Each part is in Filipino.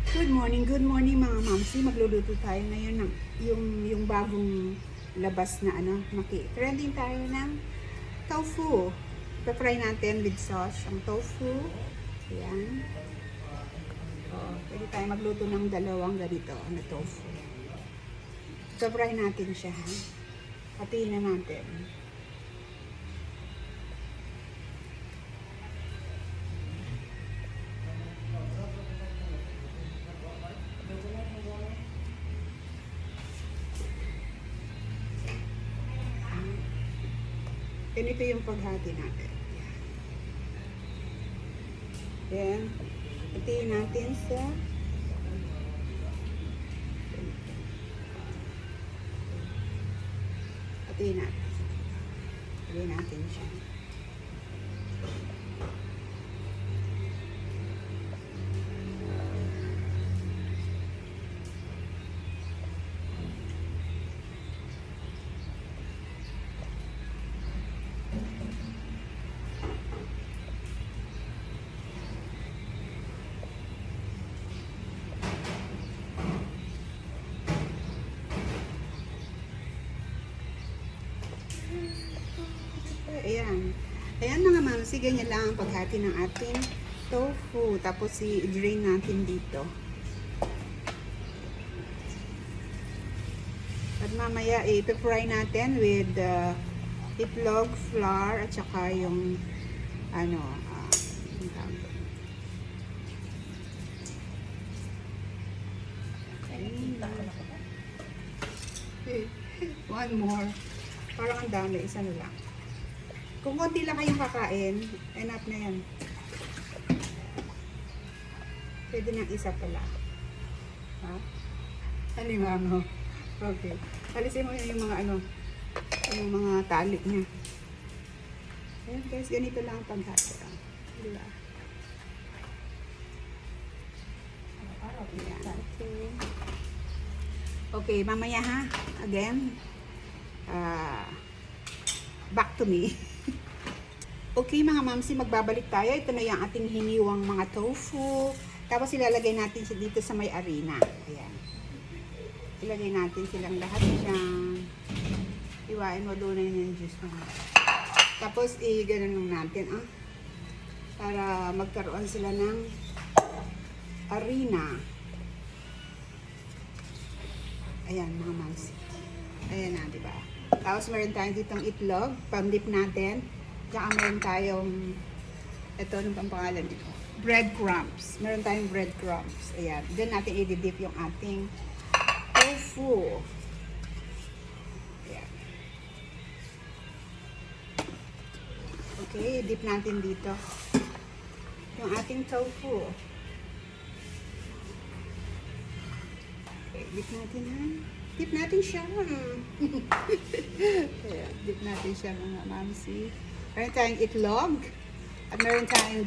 Good morning mga mamsi. Magluluto tayo ngayon ng yung bagong labas na trending tayo ng tofu. Pa-fry natin with sauce ang tofu. Ayan. Pwede tayo magluto ng dalawang ganito na tofu. Pa-fry natin siya. Hatiin na natin. Ganito yung paghati natin. Then, hatiin natin sa hatiin natin siya. Ayan. Ayan mga mamsi, ganyan lang ang paghati ng ating tofu. Tapos i-drain natin dito. At mamaya i-fry natin with itlog, flour, at saka yung one more. Parang ang dami, isa na lang. Kung konti lang kayong kakain, enough na yan. Pwede nang isa pala. Ha? Halimbawa. Okay. Alisin mo yung mga yung mga tali niya. Ayan guys, ganito lang ang paghati. Diba? Ayan. Okay, mamaya ha. Again. Back to me. Okay mga mamsi, magbabalik tayo. Ito na yung ating hiniwang mga tofu. Tapos ilalagay natin siya dito sa may arena. Ayan. Ilagay natin silang lahat dyan. Iwain mo doon na yung juice na. Tapos i-ganon natin para magkaroon sila ng arena. Ayan mga mamsi. Ayan na, diba? Tapos meron tayong ditong itlog, pang-dip natin. Tsaka meron tayong, ito, anong pang pangalan dito? Breadcrumbs. Meron tayong breadcrumbs. Ayan. Doon natin i-dip yung ating tofu. Ayan. Okay, dip natin dito yung ating tofu. Okay, dip natin Dip natin siya. Ayan, dip natin siya mga mamsi. Meron tayong itlog. At meron tayong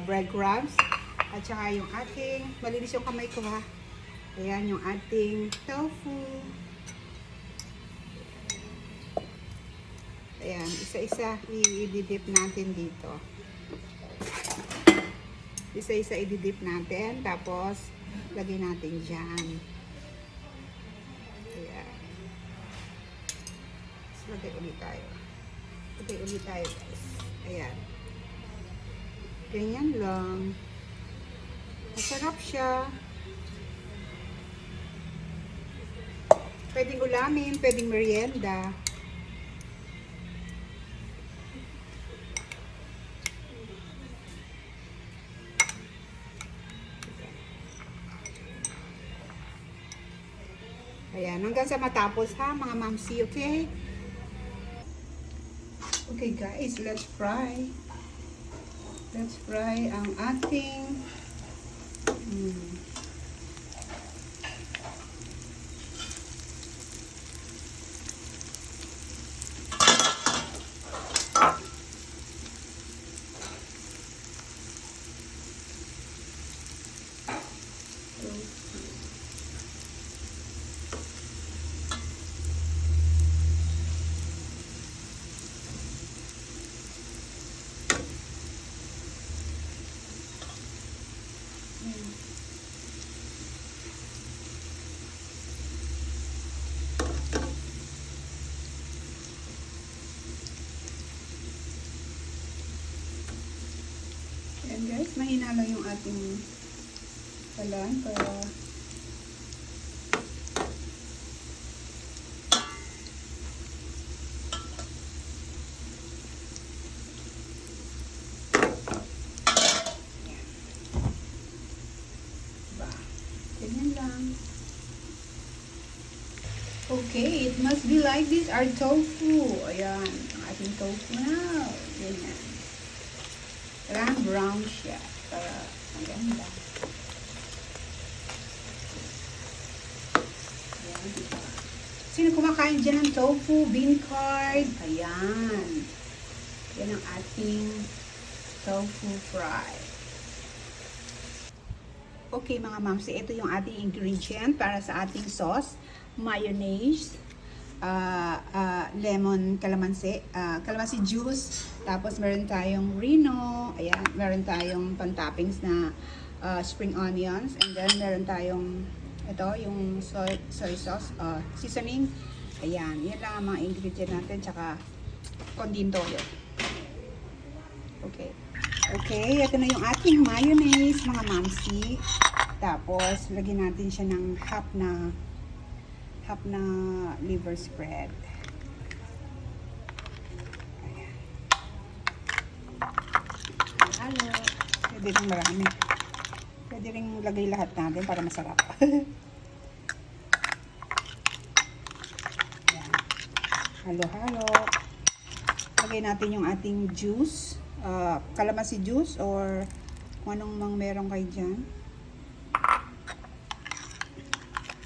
breadcrumbs. At saka yung ating, malinis yung kamay ko ha. Ayan yung ating tofu. Ayan, isa-isa i-dip natin dito. Isa-isa i-dip natin. Tapos, lagay natin dyan. Ayan. Lagay ulit tayo. Lagay ulit tayo guys. Ayan. Ganyan lang. Masarap siya. Pwedeng ulamin, pwedeng merienda. Ayan, hanggang sa matapos ha mga mamsi, okay? Okay guys, let's fry. Let's fry ang ating hinalo yung ating kalan para ganyan lang. Okay, it must be like this. Our tofu. Ayan, ang ating tofu na. Ganyan. Kailangan brown siya para maganda. Ayan, diba? Sino kumakain dyan ng tofu? Bean curd. Ayan. Yan ang ating tofu fry. Okay mga mamsi, ito yung ating ingredient para sa ating sauce. Mayonnaise, lemon calamansi, calamansi juice, tapos meron tayong Reno, ayan, meron tayong pan-toppings na spring onions, and then meron tayong ito, yung soy sauce, seasoning, ayan, yan lang ang mga ingredient natin, tsaka konting toyo. Okay. Okay, ito na yung ating mayonnaise, mga mamsi. Tapos, lagyan natin siya ng half na liver spread. Ayan. Halo. Pwede rin marami. Pwede rin lagay lahat natin para masarap. Ayan. Halo-halo. Lagay natin yung ating juice. Calamansi juice or kung anong mang meron kayo dyan.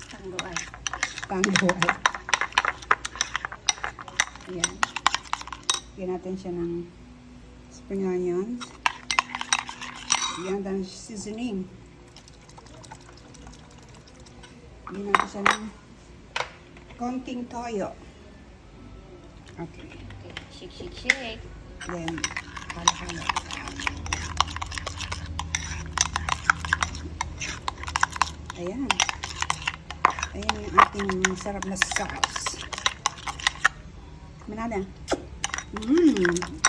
Tangguay. Tangguay. Ayan. Lagyan natin siya ng spring onions. Lagyan natin seasoning. Lagyan natin siya ng konting toyo. Okay. Shake. Then, halo-halo. Ayan. Ayan yung ating sarap na sauce. Manada.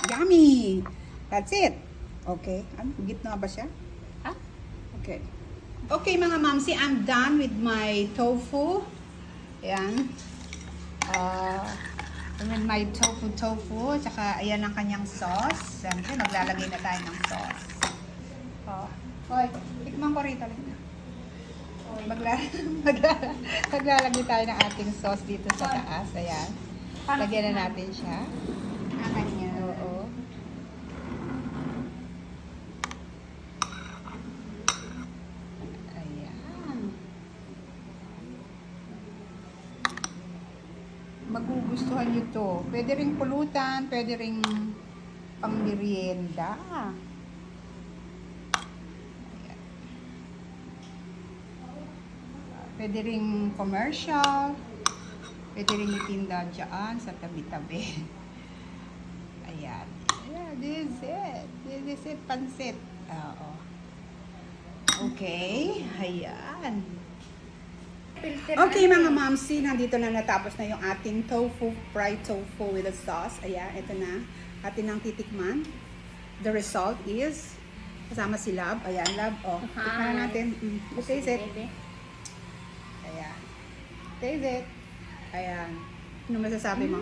Yummy! That's it. Okay. Gitna ba siya? Ha? Okay. Okay mga mamsi, I'm done with my tofu. Ayan. With my tofu. Tsaka ayan ang kanyang sauce. Siyempre, maglalagay na tayo ng sauce. Hoy, tikman ko rito. Maglalagay tayo ng ating sauce dito sa taas. Ayan. Lagyan na natin siya. Oo. Ayan. Magugustuhan nyo to. Pwede ring pulutan, pwede ring pang-merienda. Pwede ring commercial. Pwede ring itinda dyan sa tabi-tabi. Ayan. Yeah, this is it. This is it, pansit. Oo. Okay. Ayan. Okay mga mamsi, nandito na natapos na yung ating tofu, fried tofu with a sauce. Ayan, ito na. Atin ang titikman. The result is, kasama si Lab. Ayan, Lab. Oh, tikman natin. Taste it. Ayan. Taste it. Ayan. Ano masasabi mo?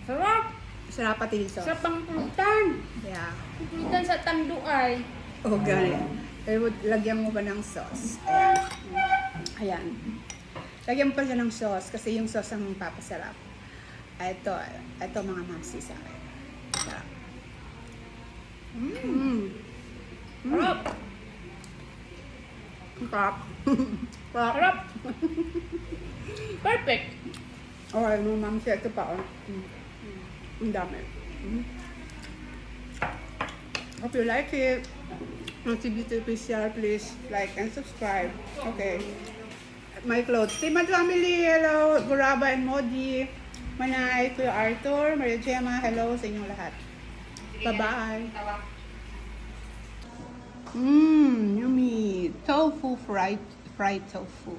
Sarap! Sarap pati yung sauce. Sarap ang pulutan. Yeah. Pulutan sa tanduay. Oh, ganyan. Lagyan mo ba ng sauce? Ayan. Ayan. Lagyan mo pa siya ng sauce kasi yung sauce ang papasarap. Ito mga mamsi sa akin. Sarap. Sarap! Sarap. Sarap! Perfect! Okay, mga mamsi, ito pa. Ang dami. Hope you like it. Activity official, please like and subscribe. Okay. My clothes. Timad family, hello. Guraba and Modi. Manay, Kuya Arthur, Maria Gemma, hello sa inyong lahat. Bye-bye. Yummy. Tofu fried tofu.